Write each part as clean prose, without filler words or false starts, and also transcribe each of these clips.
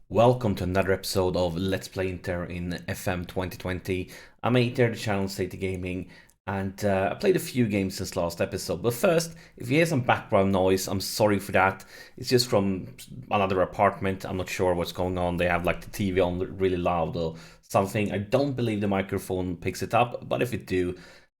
Welcome to another episode of Let's Play Inter in FM2020. I'm Ater, the channel AterGaming, and I played a few games since last episode. But first, if you hear some background noise, I'm sorry for that. It's just from another apartment. I'm not sure what's going on. They have like the TV on really loud or something. I don't believe the microphone picks it up, but if it do,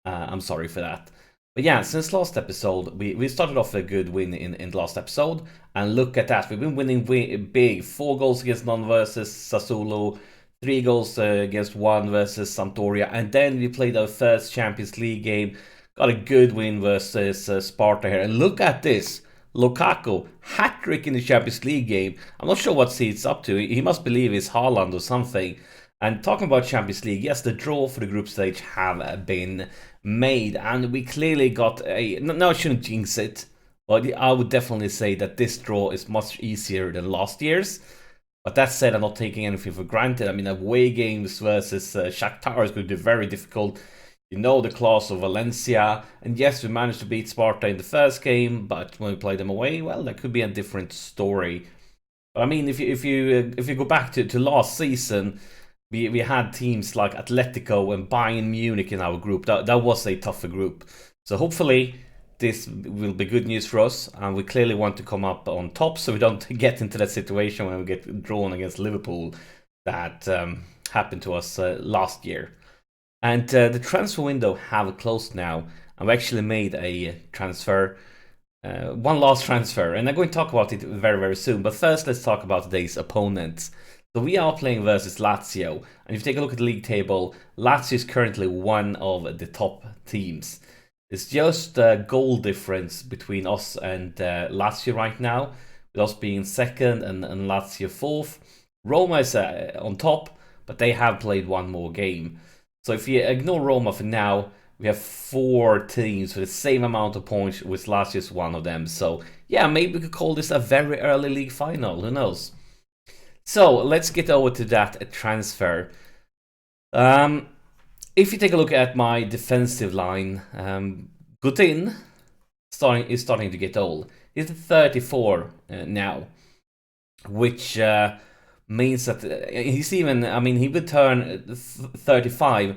I'm sorry for that. But yeah, since last episode, we started off a good win in the last episode. And look at that, we've been winning big. 4 goals against none versus Sassuolo, 3 goals against 1 versus Sampdoria. And then we played our first Champions League game. Got a good win versus Sparta here. And look at this. Lukaku, hat-trick in the Champions League game. I'm not sure what he's up to. He must believe it's Haaland or something. And talking about Champions League, yes, the draw for the group stage have been made, and we clearly got a. No, I shouldn't jinx it, but I would definitely say that this draw is much easier than last year's. But that said, I'm not taking anything for granted. I mean, away games versus Shakhtar is going to be very difficult. You know the class of Valencia, and yes, we managed to beat Sparta in the first game, but when we play them away, well, that could be a different story. But I mean, if you go back to last season. We had teams like Atletico and Bayern Munich in our group. That was a tougher group. So hopefully this will be good news for us. And we clearly want to come up on top so we don't get into that situation when we get drawn against Liverpool that happened to us last year. And the transfer window have closed now. And we actually made a transfer. One last transfer. And I'm going to talk about it very, very soon. But first, let's talk about today's opponents. So we are playing versus Lazio, and if you take a look at the league table, Lazio is currently one of the top teams. It's just a goal difference between us and Lazio right now, with us being second and Lazio fourth. Roma is on top, but they have played one more game. So if you ignore Roma for now, we have 4 teams with the same amount of points, with Lazio is one of them. So yeah, maybe we could call this a very early league final, who knows? So let's get over to that transfer. If you take a look at my defensive line, Gutin is starting to get old. He's 34 now, which means that he's even. I mean, he will turn 35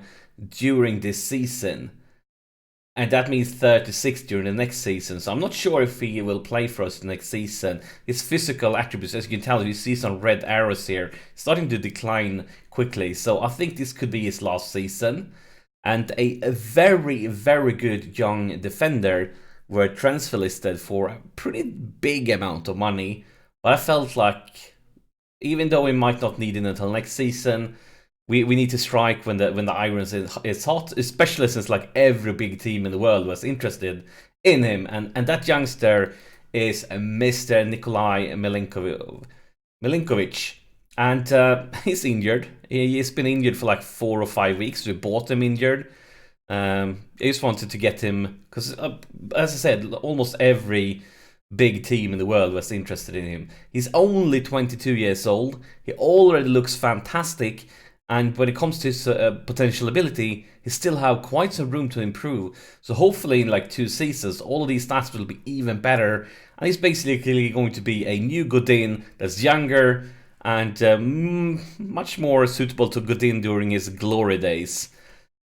during this season. And that means 36 during the next season. So I'm not sure if he will play for us next season. His physical attributes, as you can tell, you see some red arrows here, starting to decline quickly. So I think this could be his last season. And a very, very good young defender were transfer listed for a pretty big amount of money. But I felt like, even though we might not need it until next season, we need to strike when the irons is hot, especially since like every big team in the world was interested in him, and that youngster is Mr. Nikolai Milinkovic, and he's injured. He's been injured for like 4 or 5 weeks. We bought him injured. I just wanted to get him because, as I said, almost every big team in the world was interested in him. He's only 22 years old. He already looks fantastic. And when it comes to his potential ability, he still have quite some room to improve. So hopefully in like 2 seasons, all of these stats will be even better. And he's basically going to be a new Godin that's younger and much more suitable to Godin during his glory days.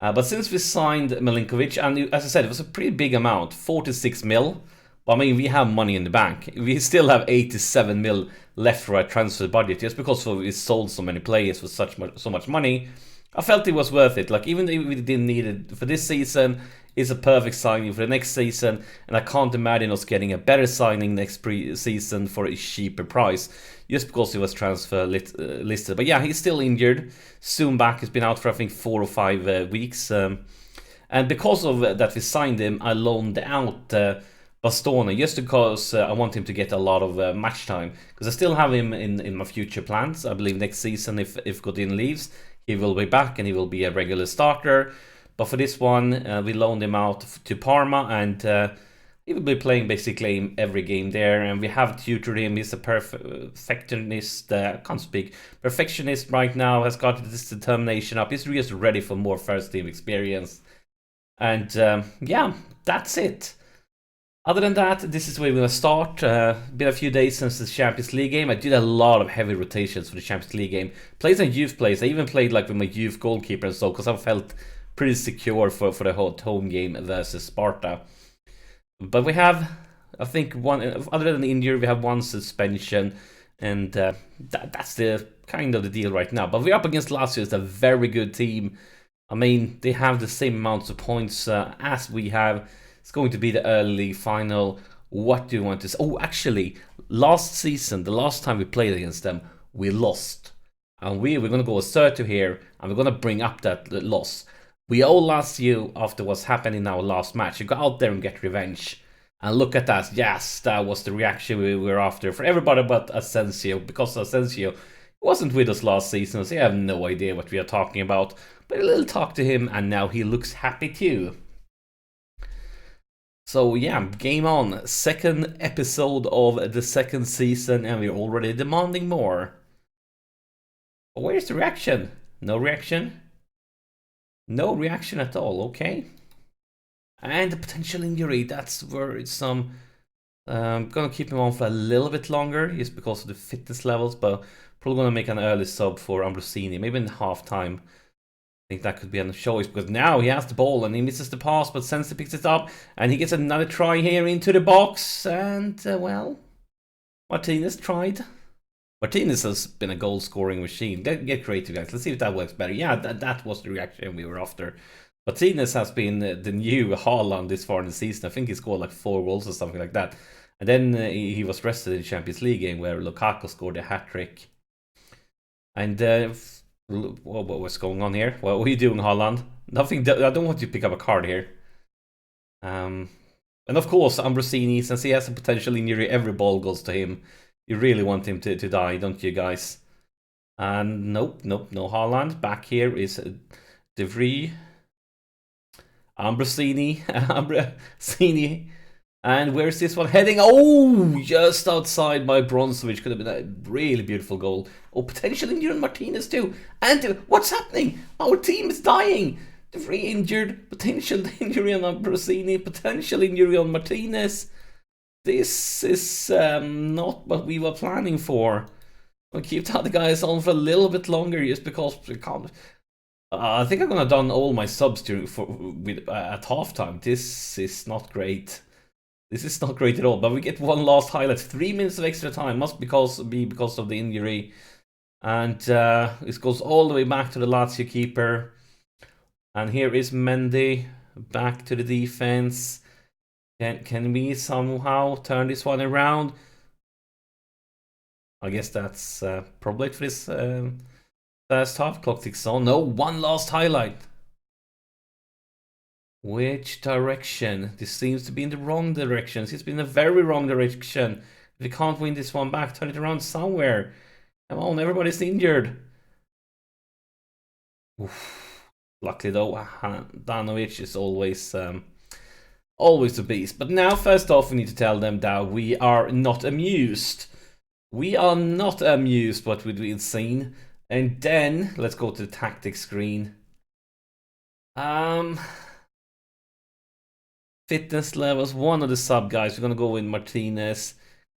But since we signed Milinkovic, and as I said, it was a pretty big amount, 46 mil. Well, I mean, we have money in the bank. We still have 87 mil left for our transfer budget, just because we sold so many players for so much money. I felt it was worth it. Like, even though we didn't need it for this season, it's a perfect signing for the next season, and I can't imagine us getting a better signing next season for a cheaper price, just because he was transfer listed. But yeah, he's still injured. Soon back. He's been out for I think 4 or 5 weeks, and because of that we signed him, I loaned out. Bastoni, just because I want him to get a lot of match time, because I still have him in my future plans. I believe next season, if Godin leaves, he will be back and he will be a regular starter. But for this one, we loaned him out to Parma, and he will be playing basically every game there. And we have tutored him. He's a perfectionist. Can't speak. Perfectionist right now. Has got this determination up. He's just ready for more first team experience. And yeah, that's it. Other than that, this is where we're going to start. Been a few days since the Champions League game. I did a lot of heavy rotations for the Champions League game. Played some youth plays. I even played like with my youth goalkeeper and so, because I felt pretty secure for the home game versus Sparta. But we have, I think, other than the injury, we have one suspension, and that's the kind of the deal right now. But we're up against Lazio. It's a very good team. I mean, they have the same amounts of points as we have. It's going to be the early league final. What do you want to say? Oh, actually, last season, the last time we played against them, we lost. And we're going to go assert to here, and we're going to bring up that loss. We owe Lazio after what's happened in our last match. You go out there and get revenge. And look at that. Yes, that was the reaction we were after for everybody but Asensio. Because Asensio wasn't with us last season, so you have no idea what we are talking about. But a little talk to him, and now he looks happy too. So yeah, game on. Second episode of the second season, and we're already demanding more. But where's the reaction? No reaction? No reaction at all, okay. And the potential injury, that's where it's some... I'm gonna keep him on for a little bit longer, just because of the fitness levels, but probably gonna make an early sub for Ambrosini, maybe in half time. I think that could be a choice, because now he has the ball and he misses the pass, but Sensi picks it up and he gets another try here into the box. And, well, Martinez tried. Martinez has been a goal-scoring machine. Get creative, guys. Let's see if that works better. Yeah, that was the reaction we were after. Martinez has been the new Haaland this far in the season. I think he scored like 4 goals or something like that. And then he was rested in the Champions League game where Lukaku scored a hat-trick. And... what's going on here? What are you doing, Haaland? Nothing. I don't want you to pick up a card here. And of course, Ambrosini, since he has a potential injury, every ball goes to him. You really want him to die, don't you, guys? And nope, no Haaland. Back here is De Vrij. Ambrosini. And where's this one heading? Oh, just outside by Bronzovic. Could have been a really beautiful goal. Oh, potential injury on Martinez too. And what's happening? Our team is dying. The free injured. Potential injury on Ambrosini. Potential injury on Martinez. This is not what we were planning for. We'll keep the other guys on for a little bit longer just because we can't... I think I'm gonna done all my subs at halftime. This is not great. This is not great at all, but we get one last highlight. 3 minutes of extra time. Must be because of the injury. And this goes all the way back to the Lazio keeper. And here is Mendy. Back to the defense. Can we somehow turn this one around? I guess that's probably it for this first half. Clock ticks on. No, one last highlight. Which direction? This seems to be in the wrong direction. It's been a very wrong direction. If we can't win this one back, turn it around somewhere. Come on, everybody's injured. Oof. Luckily though, Danovic is always a beast. But now, first off, we need to tell them that we are not amused. We are not amused what we've seen. And then, let's go to the tactics screen. Fitness levels, one of the sub guys. We're gonna go with Martinez.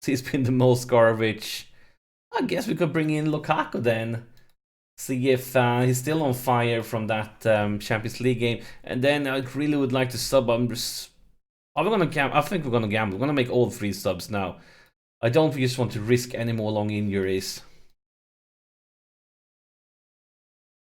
He's been the most garbage. I guess we could bring in Lukaku then. See if he's still on fire from that Champions League game. And then I really would like to sub. Are we gonna gamble? I think we're gonna gamble. We're gonna make all 3 subs now. I don't just want to risk any more long injuries.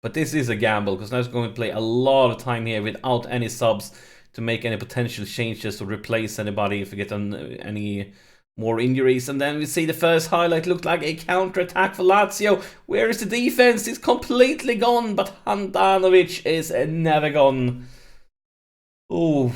But this is a gamble because now it's going to play a lot of time here without any subs to make any potential changes to replace anybody if we get any more injuries. And then we see the first highlight looked like a counter-attack for Lazio. Where is the defense? It's completely gone, but Handanovic is never gone. Oh,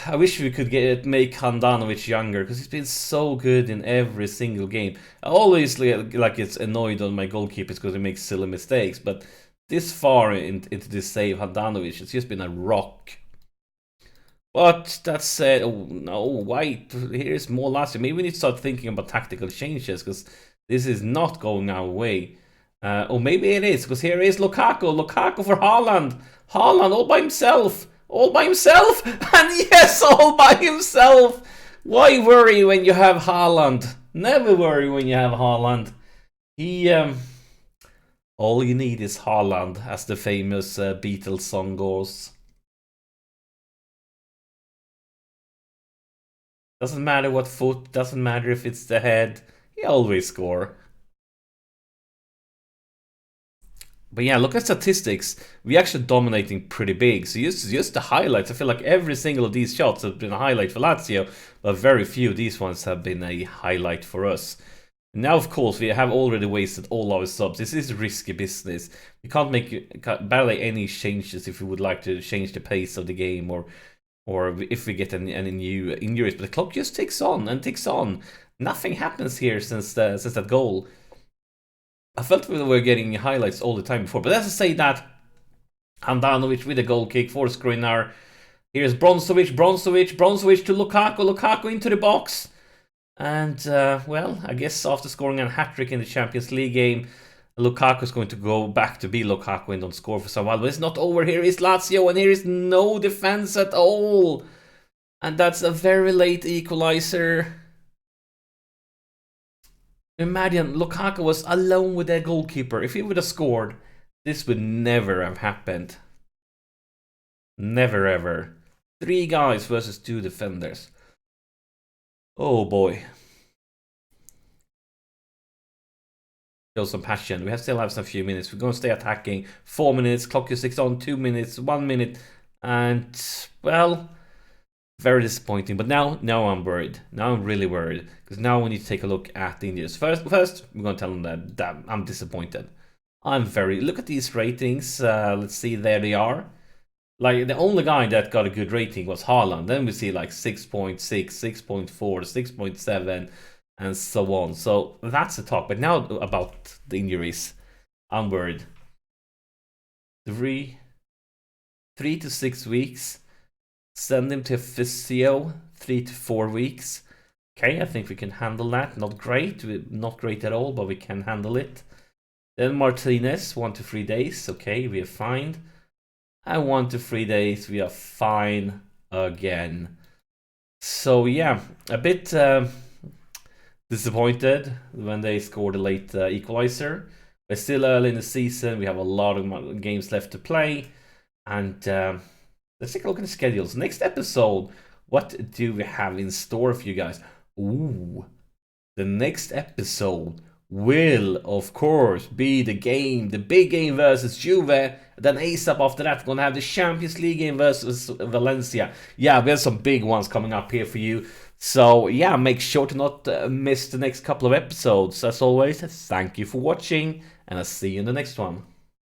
I wish we could make Handanovic younger because he's been so good in every single game. I always like it's annoyed on my goalkeepers because he makes silly mistakes, but this far into this save, Handanovic, it's just been a rock. But that said, oh no, wait, here's more Lazio. Maybe we need to start thinking about tactical changes because this is not going our way. Or maybe it is, because here is Lukaku. Lukaku for Haaland. Haaland all by himself. All by himself. And yes, all by himself. Why worry when you have Haaland? Never worry when you have Haaland. He, all you need is Haaland, as the famous Beatles song goes. Doesn't matter what foot, doesn't matter if it's the head, he always score. But yeah, look at statistics. We're actually dominating pretty big. So just the highlights. I feel like every single of these shots have been a highlight for Lazio, but very few of these ones have been a highlight for us. Now, of course, we have already wasted all our subs. This is risky business. We can't make barely any changes if we would like to change the pace of the game, or if we get any new injuries. But the clock just ticks on and ticks on. Nothing happens here since that goal. I felt we were getting highlights all the time before, but let's just say that Handanovic with a goal kick for Skriniar. Here's Bronzovic to Lukaku into the box. And, well, I guess after scoring a hat-trick in the Champions League game, Lukaku is going to go back to be Lukaku and don't score for some while. But it's not over. Here is Lazio, and here is no defense at all. And that's a very late equalizer. Imagine Lukaku was alone with their goalkeeper. If he would have scored, this would never have happened. Never ever. 3 guys versus 2 defenders. Oh boy. Show some passion. We still have some few minutes. We're going to stay attacking. 4 minutes. Clock is 6 on. 2 minutes. 1 minute. And, well, very disappointing. But now I'm worried. Now I'm really worried. Because now we need to take a look at the Indians. First, we're going to tell them that I'm disappointed. Look at these ratings. Let's see, there they are. Like, the only guy that got a good rating was Haaland. Then we see like 6.6, 6.4, 6.7, and so on. So that's the talk. But now about the injuries, I'm worried. 3 to 6 weeks. Send him to physio, 3 to 4 weeks. Okay, I think we can handle that. Not great at all, but we can handle it. Then Martinez, 1 to 3 days. Okay, we are fine. And 1 to 3 days, we are fine again. So yeah, a bit disappointed when they scored a late equalizer. But still early in the season, we have a lot of games left to play. And let's take a look at the schedules. Next episode, what do we have in store for you guys? Ooh, the next episode will, of course, be the big game versus Juve. Then ASAP after that, we're going to have the Champions League game versus Valencia. Yeah, we have some big ones coming up here for you. So, yeah, make sure to not miss the next couple of episodes. As always, thank you for watching, and I'll see you in the next one.